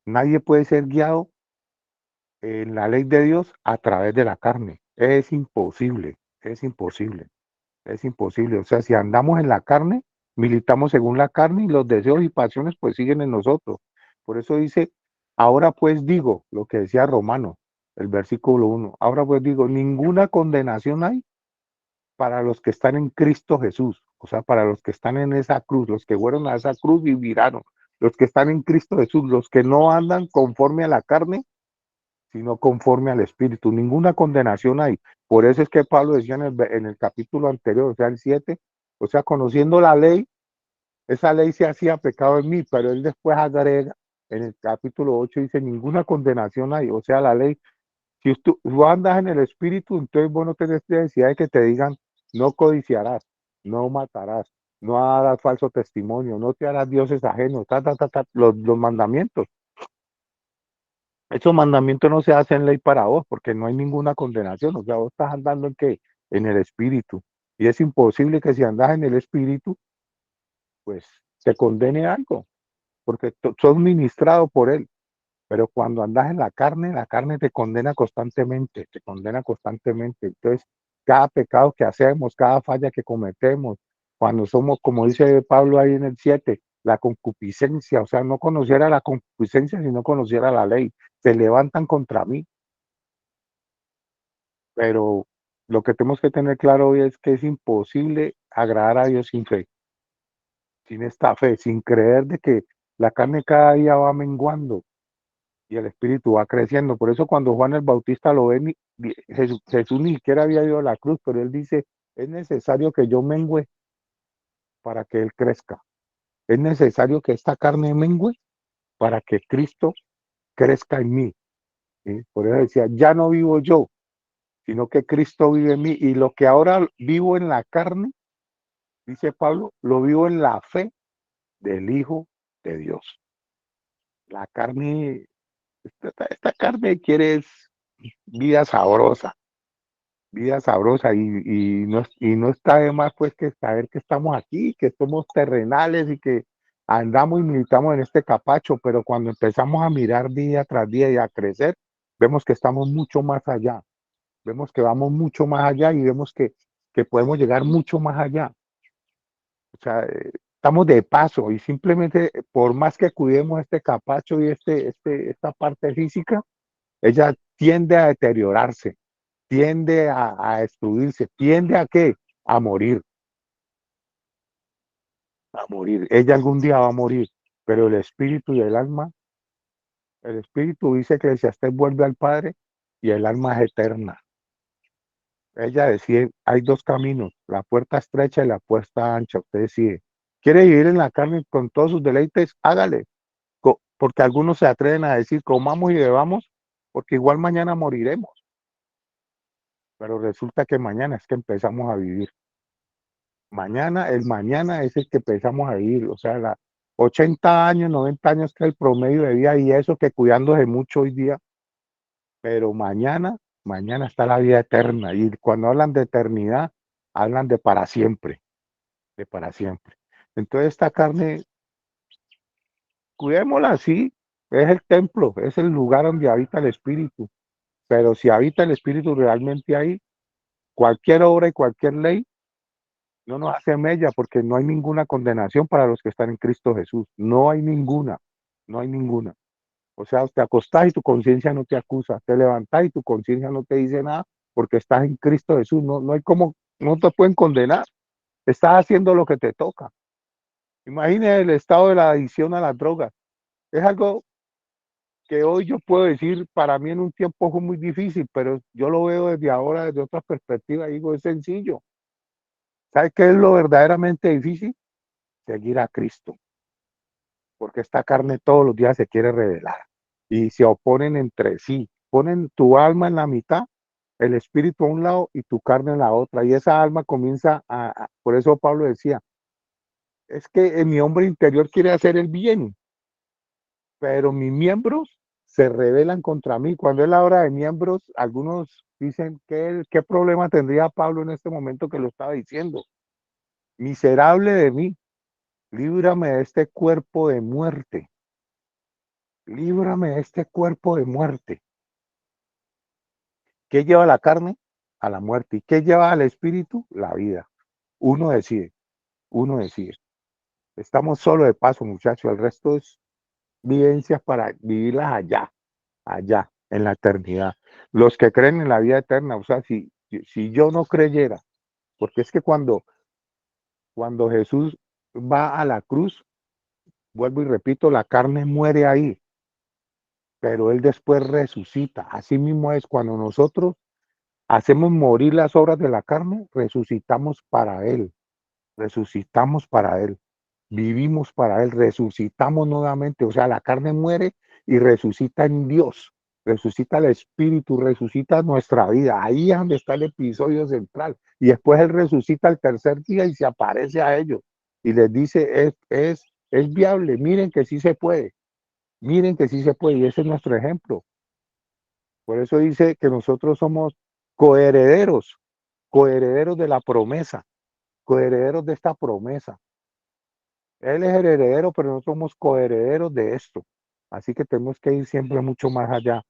Nadie puede ser guiado en la ley de Dios a través de la carne. Es imposible, es imposible, es imposible. O sea, si andamos en la carne, militamos según la carne y los deseos y pasiones pues siguen en nosotros. Por eso dice, ahora pues digo, lo que decía Romano, el versículo 1, ahora pues digo, ninguna condenación hay para los que están en Cristo Jesús, o sea, para los que están en esa cruz, los que fueron a esa cruz y miraron, los que están en Cristo Jesús, los que no andan conforme a la carne, sino conforme al Espíritu. Ninguna condenación hay. Por eso es que Pablo decía en el capítulo anterior, o sea, el 7, o sea, conociendo la ley, esa ley se hacía pecado en mí, pero él después agrega, en el capítulo 8 dice, ninguna condenación hay, o sea, la ley, si tú andas en el Espíritu, entonces vos no tenés necesidad de que te digan, no codiciarás, no matarás, no harás falso testimonio, no te harás dioses ajenos, los mandamientos. Esos mandamientos no se hacen ley para vos, porque no hay ninguna condenación. O sea, vos estás andando en qué? En el espíritu. Y es imposible que si andas en el espíritu, pues te condene algo, porque sos ministrado por él. Pero cuando andas en la carne te condena constantemente, te condena constantemente. Entonces, cada pecado que hacemos, cada falla que cometemos, cuando somos, como dice Pablo ahí en el 7, la concupiscencia, o sea, no conociera la concupiscencia si no conociera la ley, se levantan contra mí. Pero lo que tenemos que tener claro hoy es que es imposible agradar a Dios sin fe, sin esta fe, sin creer de que la carne cada día va menguando y el espíritu va creciendo. Por eso cuando Juan el Bautista lo ve, Jesús ni siquiera había ido a la cruz, pero él dice, es necesario que yo mengüe para que él crezca. Es necesario que esta carne mengüe para que Cristo crezca en mí. ¿Sí? Por eso decía, ya no vivo yo, sino que Cristo vive en mí. Y lo que ahora vivo en la carne, dice Pablo, lo vivo en la fe del Hijo de Dios. La carne, esta carne quiere es vida sabrosa y no está de más pues que saber que estamos aquí, que somos terrenales y que andamos y militamos en este capacho, pero cuando empezamos a mirar día tras día y a crecer, vemos que estamos mucho más allá, vemos que vamos mucho más allá y vemos que podemos llegar mucho más allá. O sea, estamos de paso y simplemente por más que cuidemos este capacho y esta parte física, ella tiende a deteriorarse, tiende a destruirse, tiende a qué? A morir, a morir. Ella algún día va a morir, pero el espíritu y el alma, el espíritu dice que si usted vuelve al Padre y el alma es eterna. Ella decide, hay dos caminos, la puerta estrecha y la puerta ancha. Usted decide, ¿quiere vivir en la carne con todos sus deleites? Hágale, porque algunos se atreven a decir, comamos y bebamos, porque igual mañana moriremos. Pero resulta que mañana es que empezamos a vivir. Mañana, el mañana es el que empezamos a vivir, o sea, 80 años, 90 años que es el promedio de vida y eso que cuidándose mucho hoy día, pero mañana está la vida eterna y cuando hablan de eternidad, hablan de para siempre, de para siempre. Entonces esta carne, cuidémosla así, es el templo, es el lugar donde habita el espíritu, pero si habita el espíritu realmente ahí, cualquier obra y cualquier ley no nos hace mella porque no hay ninguna condenación para los que están en Cristo Jesús. No hay ninguna, no hay ninguna. O sea, te acostás y tu conciencia no te acusa, te levantás y tu conciencia no te dice nada porque estás en Cristo Jesús. No, no hay como, no te pueden condenar. Estás haciendo lo que te toca. Imagínate el estado de la adicción a las drogas. Es algo que hoy yo puedo decir, para mí en un tiempo fue muy difícil, pero yo lo veo desde ahora, desde otra perspectiva, digo, es sencillo. ¿Sabes qué es lo verdaderamente difícil? Seguir a Cristo, porque esta carne todos los días se quiere revelar y se oponen entre sí, ponen tu alma en la mitad, el espíritu a un lado y tu carne en la otra, y esa alma comienza por eso Pablo decía, es que en mi hombre interior quiere hacer el bien, pero mis miembros se rebelan contra mí. Cuando es la hora de miembros, algunos dicen, ¿qué problema tendría Pablo en este momento que lo estaba diciendo? Miserable de mí, líbrame de este cuerpo de muerte. Líbrame de este cuerpo de muerte. ¿Qué lleva la carne? A la muerte. ¿Y qué lleva al espíritu? La vida. Uno decide, uno decide. Estamos solo de paso, muchachos. El resto es vivencias para vivirlas allá, allá, en la eternidad. Los que creen en la vida eterna, o sea, si yo no creyera, porque es que cuando Jesús va a la cruz, vuelvo y repito, la carne muere ahí, pero él después resucita. Así mismo es cuando nosotros hacemos morir las obras de la carne, resucitamos para Él, vivimos para Él, resucitamos nuevamente, o sea, la carne muere y resucita en Dios, resucita el Espíritu, resucita nuestra vida, ahí es donde está el episodio central, y después Él resucita el tercer día y se aparece a ellos, y les dice, es viable, miren que sí se puede, miren que sí se puede, y ese es nuestro ejemplo. Por eso dice que nosotros somos coherederos, coherederos de la promesa, coherederos de esta promesa. Él es el heredero, pero nosotros somos coherederos de esto. Así que tenemos que ir siempre mucho más allá.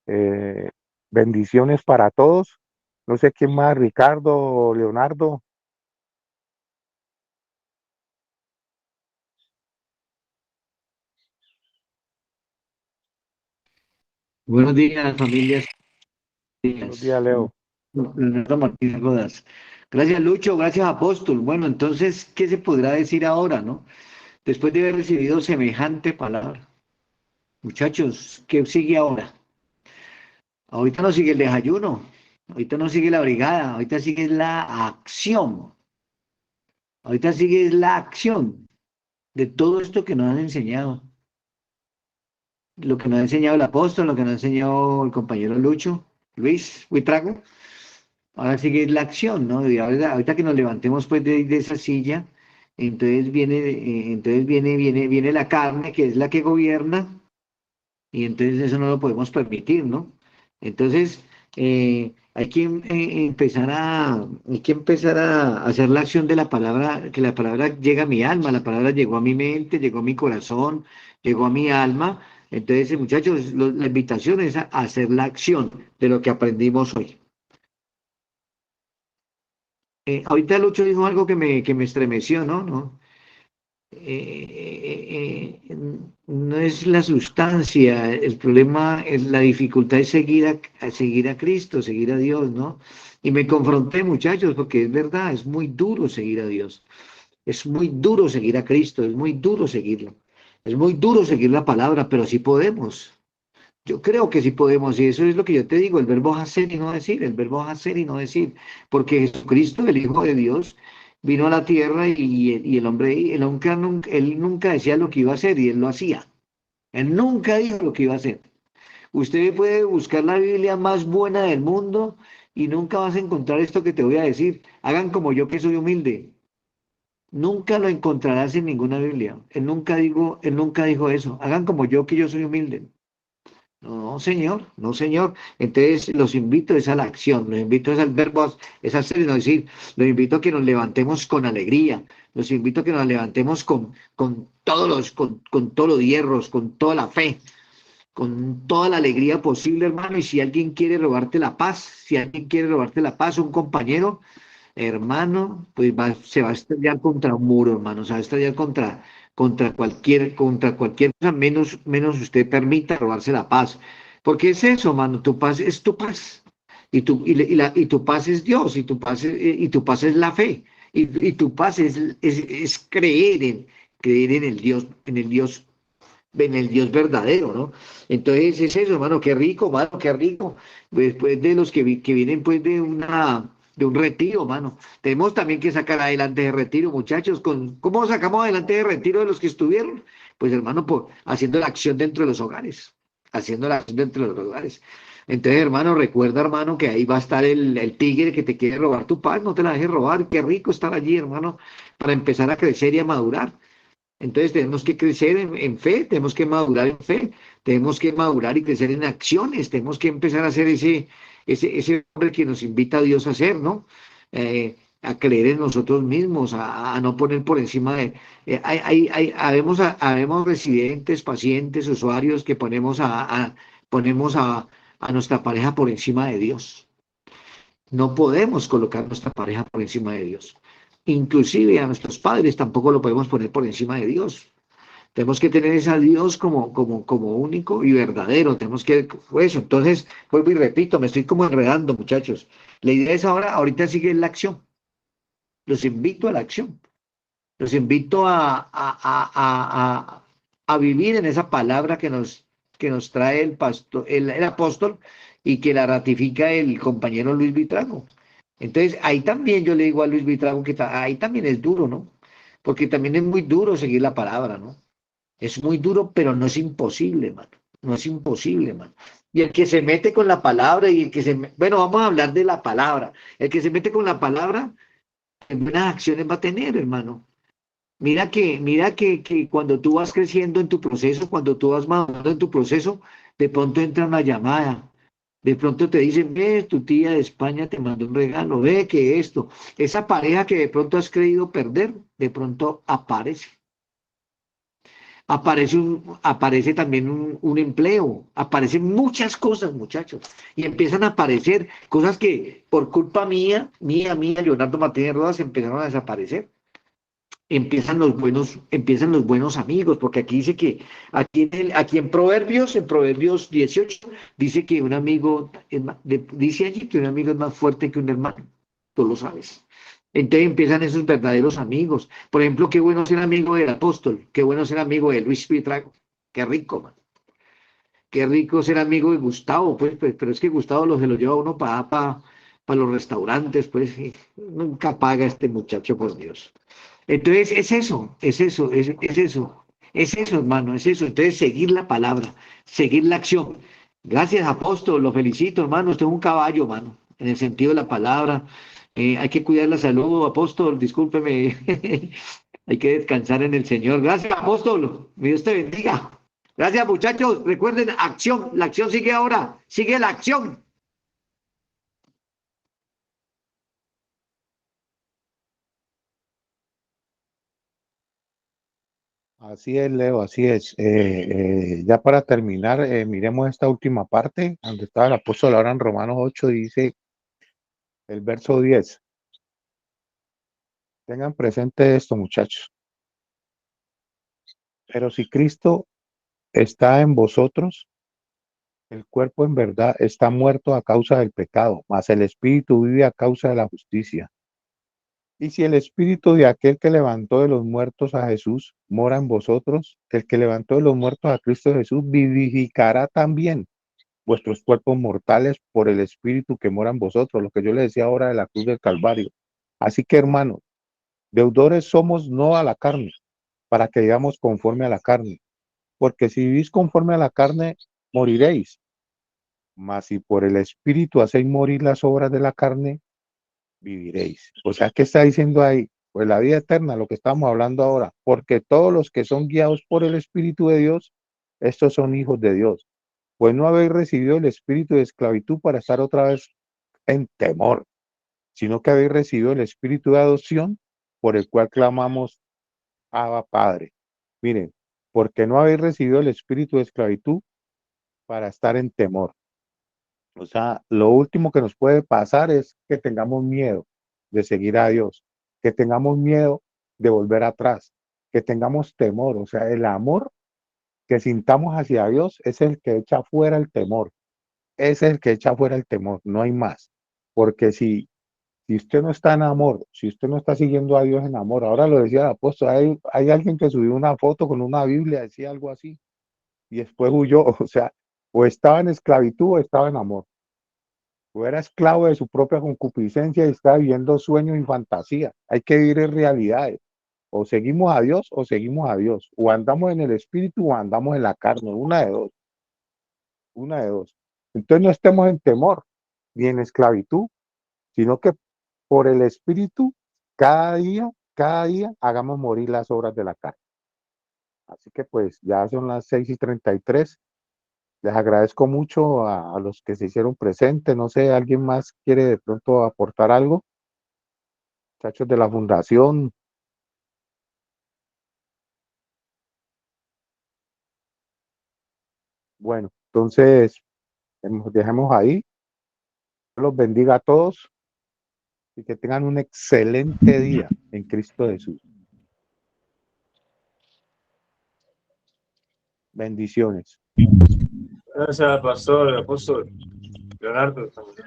Eh, bendiciones para todos. No sé quién más, Ricardo o Leonardo. Buenos días, familias. Buenos días, Leo. Leonardo Martínez Rodas. Gracias, Lucho. Gracias, Apóstol. Bueno, entonces, ¿qué se podrá decir ahora, no? Después de haber recibido semejante palabra. Muchachos, ¿qué sigue ahora? Ahorita no sigue el desayuno. Ahorita no sigue la brigada. Ahorita sigue la acción. Ahorita sigue la acción de todo esto que nos han enseñado. Lo que nos ha enseñado el apóstol, lo que nos ha enseñado el compañero Lucho, Luis Huitrago. Ahora sigue la acción, ¿no? Y ahorita que nos levantemos pues de esa silla, entonces viene la carne, que es la que gobierna, y entonces eso no lo podemos permitir, ¿no? Entonces, hay que empezar a hacer la acción de la palabra, que la palabra llega a mi alma, la palabra llegó a mi mente, llegó a mi corazón, llegó a mi alma. Entonces, muchachos, la invitación es a hacer la acción de lo que aprendimos hoy. Ahorita Lucho dijo algo que me estremeció, ¿no? ¿No? No es la sustancia, el problema, la dificultad es seguir a Cristo, seguir a Dios, ¿no? Y me confronté, muchachos, porque es verdad, es muy duro seguir a Dios, es muy duro seguir a Cristo, es muy duro seguirlo, es muy duro seguir la palabra, pero sí podemos. Yo creo que sí podemos, y eso es lo que yo te digo, el verbo hacer y no decir, el verbo hacer y no decir, porque Jesucristo, el Hijo de Dios, vino a la tierra y el hombre, él nunca decía lo que iba a hacer y él lo hacía. Él nunca dijo lo que iba a hacer. Usted puede buscar la Biblia más buena del mundo y nunca vas a encontrar esto que te voy a decir. Hagan como yo que soy humilde. Nunca lo encontrarás en ninguna Biblia. Él nunca dijo eso. Hagan como yo que yo soy humilde. No, señor, no, señor. Entonces los invito es a la acción, los invito es al verbo, es a hacer, no decir, los invito a que nos levantemos con alegría, los invito a que nos levantemos con todos los hierros, con toda la fe, con toda la alegría posible, hermano. Y si alguien quiere robarte la paz, si alguien quiere robarte la paz, un compañero, hermano, pues se va a estrellar contra un muro, hermano, se va a estrellar contra cualquier cosa, menos usted permita robarse la paz. Porque es eso, hermano, tu paz es tu paz. Y tu paz es Dios, y tu paz es la fe. Y tu paz es creer en el Dios, en el Dios verdadero, ¿no? Entonces es eso, hermano, qué rico, mano, qué rico. Después de los que vienen pues de un retiro, mano. Tenemos también que sacar adelante de retiro, muchachos. ¿Cómo sacamos adelante de retiro de los que estuvieron? Pues, hermano, haciendo la acción dentro de los hogares. Haciendo la acción dentro de los hogares. Entonces, hermano, recuerda, hermano, que ahí va a estar el tigre que te quiere robar tu paz. No te la dejes robar. Qué rico estar allí, hermano, para empezar a crecer y a madurar. Entonces tenemos que crecer en fe, tenemos que madurar en fe, tenemos que madurar y crecer en acciones, tenemos que empezar a hacer ese hombre que nos invita a Dios a hacer, ¿no? A creer en nosotros mismos, a no poner por encima de... habemos residentes, pacientes, usuarios que ponemos a nuestra pareja por encima de Dios. No podemos colocar nuestra pareja por encima de Dios. Inclusive a nuestros padres tampoco lo podemos poner por encima de Dios. Tenemos que tener ese Dios como único y verdadero. Tenemos que, eso. Entonces, vuelvo y repito, me estoy como enredando, muchachos. La idea es ahorita sigue la acción. Los invito a la acción. Los invito a vivir en esa palabra que nos trae el pastor, el apóstol, y que la ratifica el compañero Luis Vitrago. Entonces, ahí también yo le digo a Luis Vitrago que ahí también es duro, ¿no? Porque también es muy duro seguir la palabra, ¿no? Es muy duro, pero no es imposible, mano. No es imposible, mano. Y el que se mete con la palabra y el que bueno, vamos a hablar de la palabra. El que se mete con la palabra, buenas acciones va a tener, hermano. Mira que cuando tú vas creciendo en tu proceso, cuando tú vas madurando en tu proceso, de pronto entra una llamada De pronto te dicen, ve, tu tía de España te mandó un regalo, ve que esto, esa pareja que de pronto has creído perder, de pronto aparece. Aparece también un empleo, aparecen muchas cosas, muchachos, y empiezan a aparecer cosas que por culpa mía, Leonardo Martínez Rodas, empezaron a desaparecer. Empiezan los buenos amigos, porque aquí dice que, aquí en Proverbios 18, dice que un amigo, dice allí que un amigo es más fuerte que un hermano, tú lo sabes. Entonces empiezan esos verdaderos amigos. Por ejemplo, qué bueno ser amigo del apóstol, qué bueno ser amigo de Luis Pitrago, qué rico, man. Qué rico ser amigo de Gustavo, pues, pero es que Gustavo se lo lleva a uno para los restaurantes, pues, y nunca paga este muchacho, por Dios. Entonces, es eso, hermano, es eso. Entonces, seguir la palabra, seguir la acción. Gracias, apóstol, lo felicito, hermano. Usted es un caballo, hermano, en el sentido de la palabra. Hay que cuidar la salud, apóstol, discúlpeme. Hay que descansar en el Señor. Gracias, apóstol. Dios te bendiga. Gracias, muchachos. Recuerden, acción. La acción sigue ahora. Sigue la acción. Así es, Leo, así es. Ya para terminar, miremos esta última parte, donde está el apóstol ahora en Romanos 8, dice el verso 10. Tengan presente esto, muchachos. Pero si Cristo está en vosotros, el cuerpo en verdad está muerto a causa del pecado, mas el espíritu vive a causa de la justicia. Y si el espíritu de aquel que levantó de los muertos a Jesús mora en vosotros, el que levantó de los muertos a Cristo Jesús vivificará también vuestros cuerpos mortales por el espíritu que mora en vosotros, lo que yo le decía ahora de la cruz del Calvario. Así que, hermanos, deudores somos no a la carne, para que vivamos conforme a la carne, porque si vivís conforme a la carne, moriréis. Mas si por el espíritu hacéis morir las obras de la carne, viviréis. O sea, ¿qué está diciendo ahí? Pues la vida eterna, lo que estamos hablando ahora, porque todos los que son guiados por el Espíritu de Dios, estos son hijos de Dios. Pues no habéis recibido el espíritu de esclavitud para estar otra vez en temor, sino que habéis recibido el espíritu de adopción por el cual clamamos Abba Padre. Miren, porque no habéis recibido el espíritu de esclavitud para estar en temor. O sea, lo último que nos puede pasar es que tengamos miedo de seguir a Dios, que tengamos miedo de volver atrás, que tengamos temor. O sea, el amor que sintamos hacia Dios es el que echa fuera el temor. Ese es el que echa fuera el temor, no hay más. Porque si usted no está en amor, si usted no está siguiendo a Dios en amor, ahora lo decía el apóstol, hay alguien que subió una foto con una Biblia, decía algo así, y después huyó. O sea, o estaba en esclavitud o estaba en amor. O era esclavo de su propia concupiscencia y estaba viviendo sueños y fantasías. Hay que vivir en realidades. O seguimos a Dios o seguimos a Dios. O andamos en el espíritu o andamos en la carne. Una de dos. Una de dos. Entonces no estemos en temor ni en esclavitud, sino que por el espíritu cada día hagamos morir las obras de la carne. Así que pues ya son las 6:33. Les agradezco mucho a los que se hicieron presentes. No sé, ¿alguien más quiere de pronto aportar algo? Muchachos de la fundación. Bueno, entonces dejemos ahí. Dios los bendiga a todos y que tengan un excelente día en Cristo Jesús. Bendiciones. Gracias, pastor, apóstol Leonardo. También.